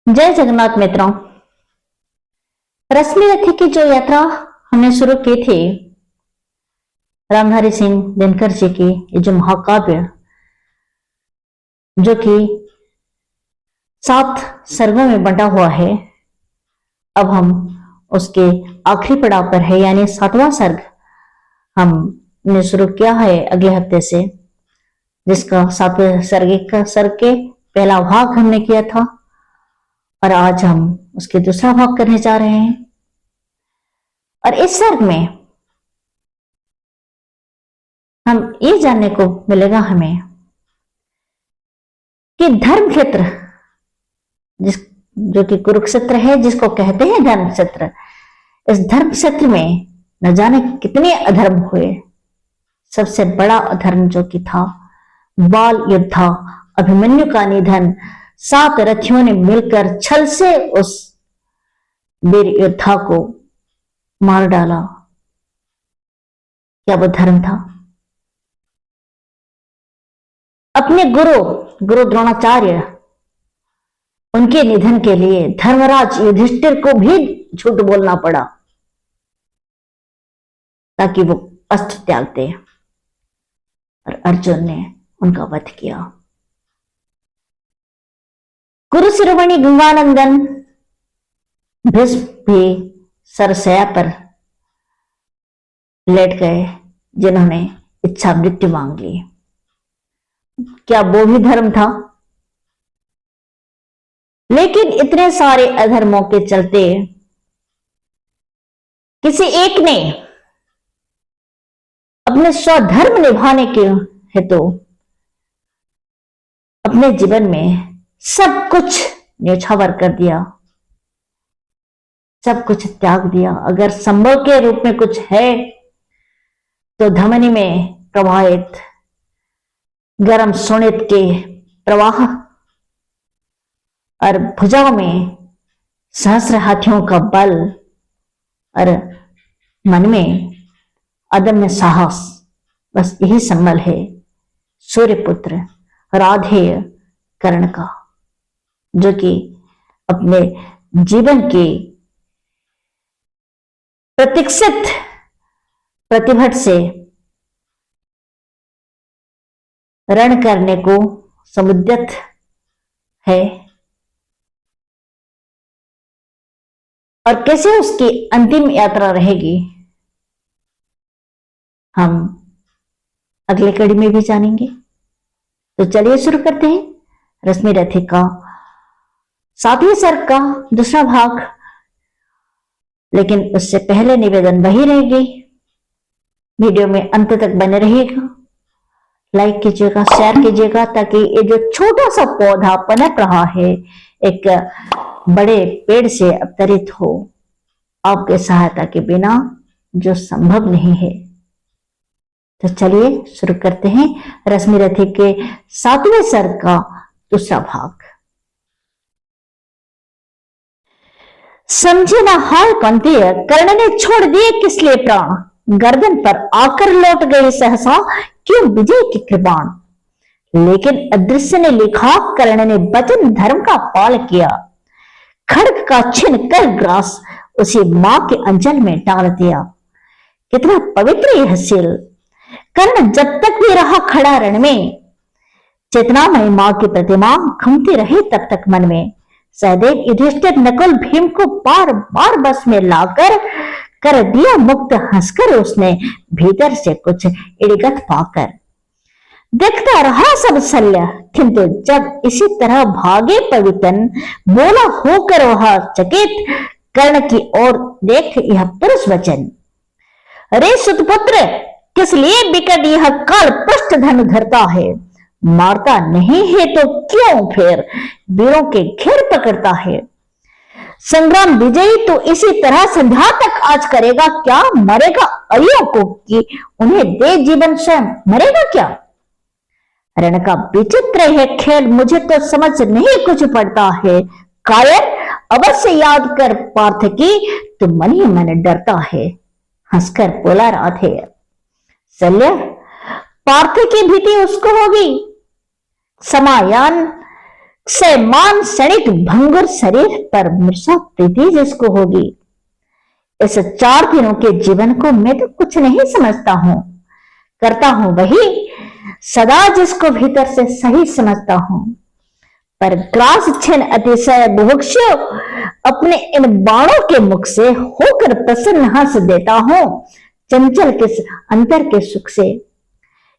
जय जगन्नाथ मित्रों। रश्मि रथी की जो यात्रा हमने शुरू की थी, रामधारी सिंह दिनकर जी की ये जो महाकाव्य, जो कि 7 सर्गों में बंटा हुआ है, अब हम उसके आखिरी पड़ाव पर है, यानी 7वां सर्ग हमने शुरू किया है अगले हफ्ते से, जिसका 7वें सर्ग के पहला भाग हमने किया था और आज हम उसके दूसरा भाग करने जा रहे हैं। और इस सर्ग में हम ये जानने को मिलेगा हमें कि धर्म क्षेत्र, जो कि कुरुक्षेत्र है, जिसको कहते हैं धर्म क्षेत्र, इस धर्म क्षेत्र में न जाने कितने अधर्म हुए। सबसे बड़ा अधर्म जो कि था बाल योद्धा अभिमन्यु का निधन। 7 रथियों ने मिलकर छल से उस वीर योद्धा को मार डाला। क्या वो धर्म था? अपने गुरु द्रोणाचार्य, उनके निधन के लिए धर्मराज युधिष्ठिर को भी झूठ बोलना पड़ा ताकि वो अस्त्र त्याग दे, और अर्जुन ने उनका वध किया। कुरु शिरोमणि गंगानंदन भीष्म भी सरसया पर लेट गए, जिन्होंने इच्छा मृत्यु मांग ली। क्या वो भी धर्म था? लेकिन इतने सारे अधर्मों के चलते किसी एक ने अपने स्वधर्म निभाने के हेतु अपने जीवन में सब कुछ न्यौछावर कर दिया, सब कुछ त्याग दिया। अगर संबल के रूप में कुछ है तो धमनी में प्रवाहित गर्म सुनित के प्रवाह और भुजाओं में सहस्र हाथियों का बल और मन में अदम्य साहस, बस यही संबल है सूर्यपुत्र राधेय कर्ण का, जो कि अपने जीवन की प्रतीक्षित प्रतिभट से रण करने को समुद्यत है, और कैसे उसकी अंतिम यात्रा रहेगी हम अगले कड़ी में भी जानेंगे। तो चलिए शुरू करते हैं रश्मि रथी का 7वें सर्ग का दूसरा भाग। लेकिन उससे पहले निवेदन वही रहेगी, वीडियो में अंत तक बने रहिएगा, लाइक कीजिएगा, शेयर कीजिएगा, ताकि ये जो छोटा सा पौधा पनप रहा है एक बड़े पेड़ से अवतरित हो, आपके सहायता के बिना, जो संभव नहीं है। तो चलिए शुरू करते हैं रश्मि रथी के 7वें सर्ग का दूसरा भाग। समझे ना हाल कंतीय, कर्ण ने छोड़ दिए किस लिए प्राण, गर्दन पर आकर लौट गए सहसा, क्यों विजय की कृपाण। लेकिन अदृश्य ने लिखा, कर्ण ने वचन धर्म का पाल किया, खड्ग का छिन कर ग्रास उसी मां के अंचल में डाल दिया। कितना पवित्र यह शील, कर्ण जब तक भी रहा खड़ा रण में, चेतनामय मां की प्रतिमा घूमती रही तब तक मन में। सहदेव युधिष्ठिर नकुल भीम को बार बार बस में लाकर कर दिया मुक्त, हंसकर उसने भीतर से कुछ इड़गत पाकर। देखता रहा सब शल्य, किंतु जब इसी तरह भागे पवितन, बोला होकर वह चकित, कर्ण की ओर देख यह पुरुष वचन। अरे सुतपुत्र, किस लिए बिकट यह काल पृष्ठ धन धरता है, मारता नहीं है तो क्यों फिर वीरों के घेर पकड़ता है। संग्राम विजयी तो इसी तरह संध्या तक आज करेगा, क्या मरेगा अयों को कि उन्हें दे जीवन स्वयं मरेगा क्या। रण का विचित्र है खेल, मुझे तो समझ नहीं कुछ पड़ता है, कायर अवश्य याद कर पार्थ की, तो मन ही मन डरता है। हंसकर बोला राधेय, शल्य पार्थ की भीति उसको होगी, समायान क्षयमान क्षणिक भंगुर शरीर पर मृषा प्रीति जिसको होगी। इस 4 दिनों के जीवन को मैं तो कुछ नहीं समझता हूं, करता हूं वही सदा जिसको भीतर से सही समझता हूं। पर ग्रास छिन्न अतिशय बुभुक्षु अपने इन बाणों के मुख से होकर प्रसन्न हंस देता हूं, चंचल किस अंतर के सुख से।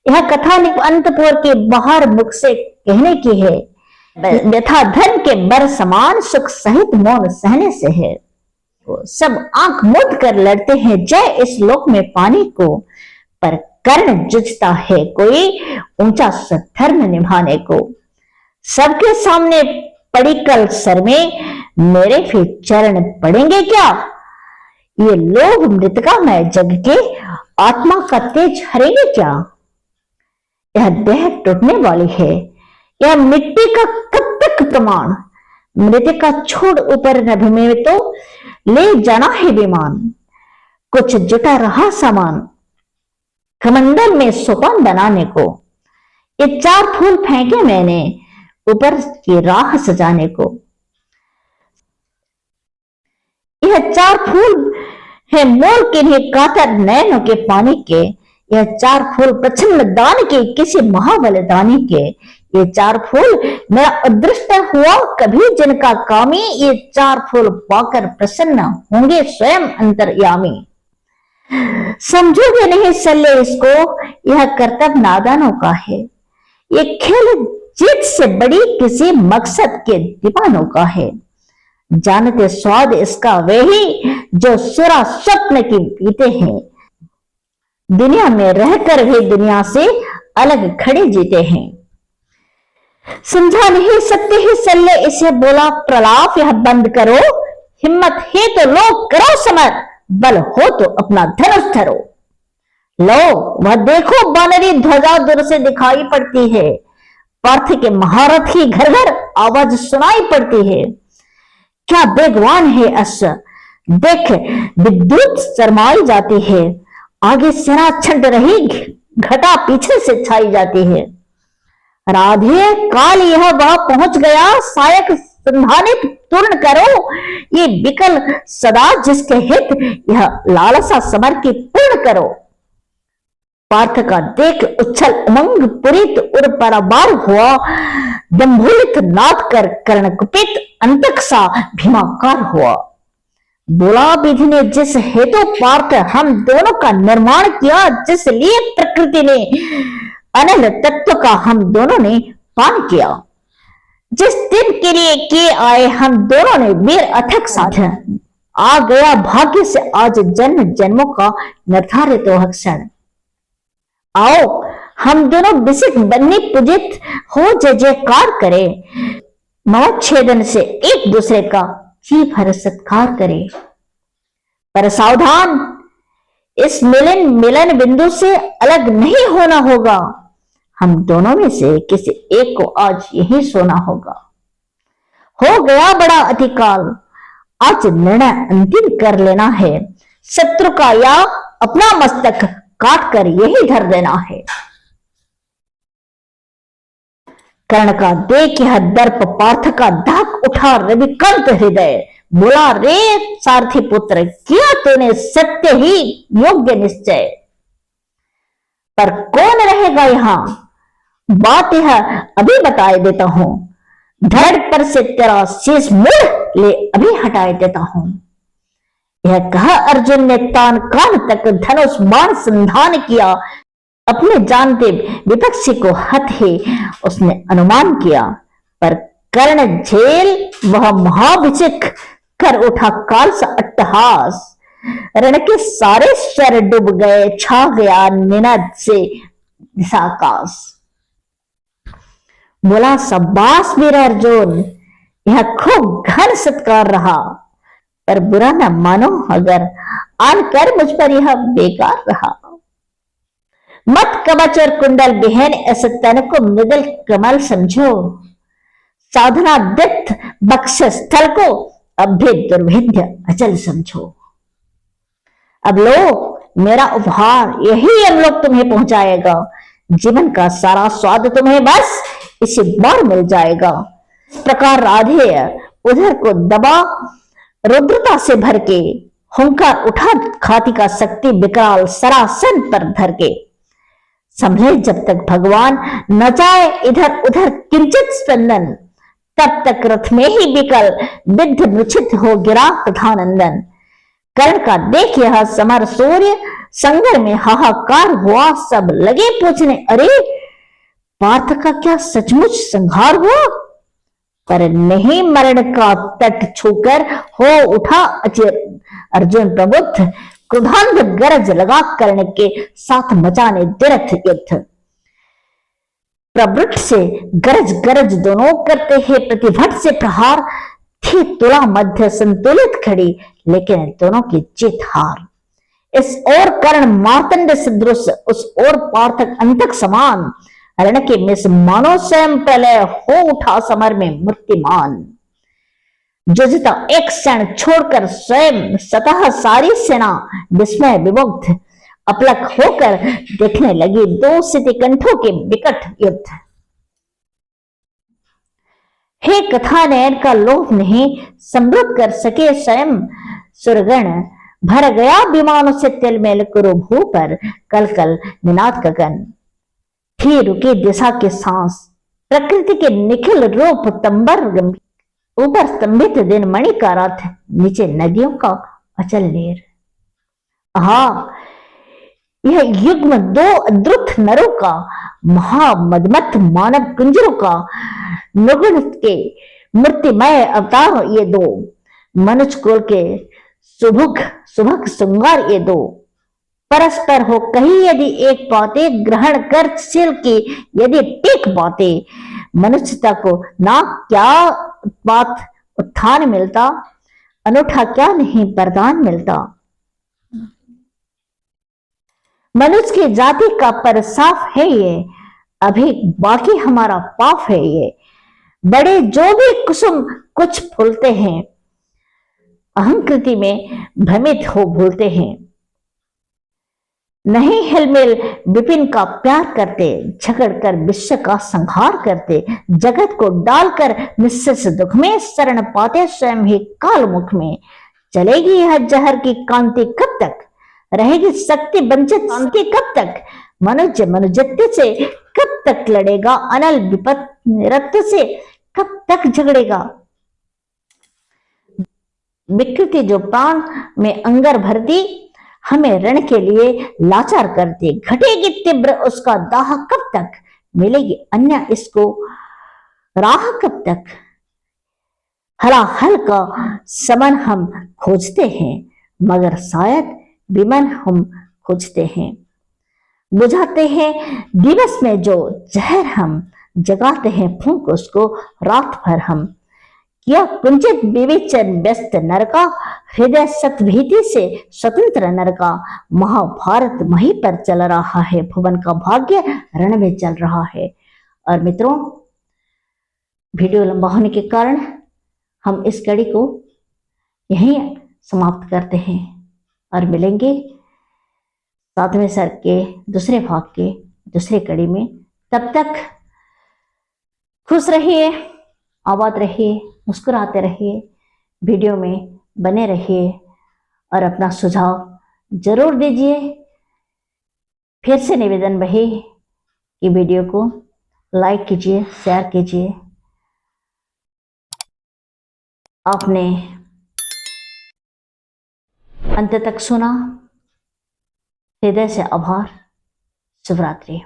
यह कथा अंतपुर के बाहर मुख से कहने की है, यथा धन के बर समान सुख सहित मौन सहने से है। सब आंख मूंद कर लड़ते हैं जय इस लोक में पाने को, पर कर्ण जुझता है कोई ऊंचा सद्धर्म निभाने को। सबके सामने पड़ी कल सर में मेरे फिर चरण पड़ेंगे क्या? ये लोग मृतकामय जग के आत्मा का तेज हरेंगे क्या? यह देह टूटने वाली है, यह मिट्टी का कब तक प्रमाण। मृतिका छोड़ ऊपर नभ में तो ले जाना है विमान। कुछ जुटा रहा सामान कमंडल में सोपान बनाने को। ये 4 फूल फेंके मैंने ऊपर की राह सजाने को। यह 4 फूल है मोल के लिए कातर नयनों के पानी के। यह 4 फूल प्रचंड दान के किसी महाबलिदानी के। ये 4 फूल मेरा अदृष्ट हुआ कभी जिनका कामी। ये 4 फूल पाकर प्रसन्न होंगे स्वयं अंतर्यामी। समझोगे नहीं सल्ले इसको, यह कर्तव्य नादानों का है। ये खेल जीत से बड़ी किसी मकसद के दीवानों का है। जानते स्वाद इसका वे ही जो सुरा स्वप्न की पीते हैं। दुनिया में रहकर भी दुनिया से अलग खड़े जीते हैं। समझा नहीं सकते ही सल्ले इसे बोला प्रलाप यह बंद करो। हिम्मत है तो लो करो समर, बल हो तो अपना धनुष धरो। लो वह देखो बानरी ध्वजा दूर से दिखाई पड़ती है। पार्थ के महारथ की घर घर आवाज सुनाई पड़ती है। क्या बेगवान है अश्व, देख विद्युत शरमाई जाती है। आगे सेना छंट रही, घटा पीछे से छाई जाती है। राधे काल यह वह पहुंच गया, सायक संधानित पूर्ण करो। ये विकल सदा जिसके हित, यह लालसा समर की पूर्ण करो। पार्थ का देख उच्छल उमंग पुरित उर पराबार हुआ। दंभुलित नाद कर कर्ण कुपित अंतक सा भीमाकार हुआ। बोला विधि ने जिस हेतु पार्थ हम दोनों का निर्माण किया, जिस लिए प्रकृति ने अनिल तत्व का हम दोनों ने पान किया। जिस दिन के लिए किए आए हम दोनों ने वीर अथक साधन। आ गया भाग्य से आज जन्म जन्मों का निर्धारित क्षण। आओ हम दोनों विशिख बन्नी पूजित हो जय जयकार करें। मौत छेदन से एक दूसरे का जी भर सत्कार करें। पर सावधान, इस मिलन बिंदु से अलग नहीं होना होगा। हम दोनों में से किसी एक को आज यही सोना होगा। हो गया बड़ा अतिकाल, आज निर्णय अंतिम कर लेना है। शत्रु का या अपना मस्तक काट कर यही धर देना है। कर्ण का देख यह दर्प पार्थ का धक उठा रविकांत हृदय। बोला रे सारथी पुत्र, किया तूने सत्य ही योग्य निश्चय। पर कौन रहेगा यहां, बात यह अभी बताए देता हूं। धड़ पर से तेरा शीश मुड़ ले अभी हटाए देता हूं। यह कहा अर्जुन ने तान कान तक धनुष बाण संधान किया। अपने जानते विपक्षी को हत ही उसने अनुमान किया। पर कर्ण झेल वह महाभिषेक कर उठा काल सा अट्टहास। रण के सारे स्वर डूब गए, छा गया निनद से दिशाकाश। बोला शाबाश वीर अर्जुन, यह खूब घन सत्कार रहा। पर बुरा न मानो अगर आनकर मुझ पर यह बेकार रहा। मत कवच और कुंडल बिहन ऐसे तन को मृदल कमल समझो। साधना दत्त बक्ष स्थल को अभेद दुर्भेद्य अचल समझो। अब लो मेरा उपहार, यही अमलोक तुम्हें पहुंचाएगा। जीवन का सारा स्वाद तुम्हें बस इसी बार मिल जाएगा। इस प्रकार राधेय उधर को दबा रुद्रता से भर के हुंकार उठा खाती का शक्ति विकराल सरासन पर धर के संभले जब तक भगवान न जाए इधर उधर किंचित स्पंदन, तब तक रथ में ही विकल विद्ध मूर्छित हो गिरा प्रधानंदन। कर्ण का देख यह समर सूर्य संगर में हाहाकार हुआ, सब लगे पूछने अरे पार्थ का क्या सचमुच संहार हुआ। पर नहीं मरण का तट छूकर हो उठा अर्जुन प्रबुद्ध, क्रोधान्ध गरज लगा कर्ण के साथ मचाने दिरथ युद्ध। प्रवृत्त से गरज गरज दोनों करते हैं प्रतिभट से प्रहार, थी तुला मध्य संतुलित खड़ी लेकिन दोनों की जीत हार। इस ओर कर्ण मार्तंड सदृश, उस ओर पार्थक अंतक समान, रण के मिस मानो स्वयं प्रलय हो उठा समर में मूर्तिमान। जुझता एक क्षण छोड़कर स्वयं सतह सारी सेना विस्मय विमुग्ध, अपलक होकर देखने लगी दो सितिकंठों के विकट युद्ध। हे कथा नयन का लोभ नहीं समृद्ध कर सके स्वयं सुरगण, भर गया विमानों से तिलमेल कुरु भू पर कल कल निनाद गगन। थी रुकी दिशा के सांस प्रकृति के निखिल रूप तंबर, ऊपर स्तंभित दिन मणि का रथ, नीचे नदियों का अचल नीर। यह युग्म दो अद्रुत नरों का, महामदमत मानव कुंजरों का, नुगुण के मूर्तिमय अवतार ये दो, मनुष्य कुल के सुभग श्रृंगार ये दो। परस्पर हो कही यदि एक बातें, ग्रहण कर शील की यदि टेक बातें, मनुष्यता को ना क्या बात उत्थान मिलता, अनूठा क्या नहीं वरदान मिलता। मनुष्य की जाति का पर साफ है ये, अभी बाकी हमारा पाप है ये। बड़े जो भी कुसुम कुछ फूलते हैं, अहंकृति में भ्रमित हो भूलते हैं। नहीं हिलमिल विपिन का प्यार करते, झगड़ कर विश्व का संहार करते, जगत को डालकर निश्चित दुख में शरण पाते स्वयं ही काल मुख में। चलेगी यह जहर की कांति कब तक, रहेगी शक्ति वंचित शांति कब तक, मनुष्य मनुजत्य से कब तक लड़ेगा, अनल विपत निरत्य से कब तक झगड़ेगा। विकृति जो प्राण में अंगर भरती, हमें रण के लिए लाचार करती, घटेगी तीव्र उसका दाह कब तक, मिलेगी अन्य इसको राह कब तक। हलाहल का समन हम खोजते हैं, मगर शायद विमन हम खोजते हैं। बुझाते हैं दिवस में जो जहर हम, जगाते हैं फूंक उसको रात भर हम। किया कुंचित विवेचन व्यस्त नर का, हृदय सतभीति से स्वतंत्र नर का। महाभारत मही पर चल रहा है, भुवन का भाग्य रण में चल रहा है। और मित्रों, वीडियो लंबा होने के कारण हम इस कड़ी को यहीं समाप्त करते हैं और मिलेंगे सातवें सर्ग के दूसरे भाग के दूसरे कड़ी में। तब तक खुश रहिए, आबाद रहिए, मुस्कुराते रहिए, वीडियो में बने रहिए और अपना सुझाव जरूर दीजिए। फिर से निवेदन रहे कि वीडियो को लाइक कीजिए, शेयर कीजिए। आपने अंत तक सुना, हृदय से आभार। शुभ रात्रि।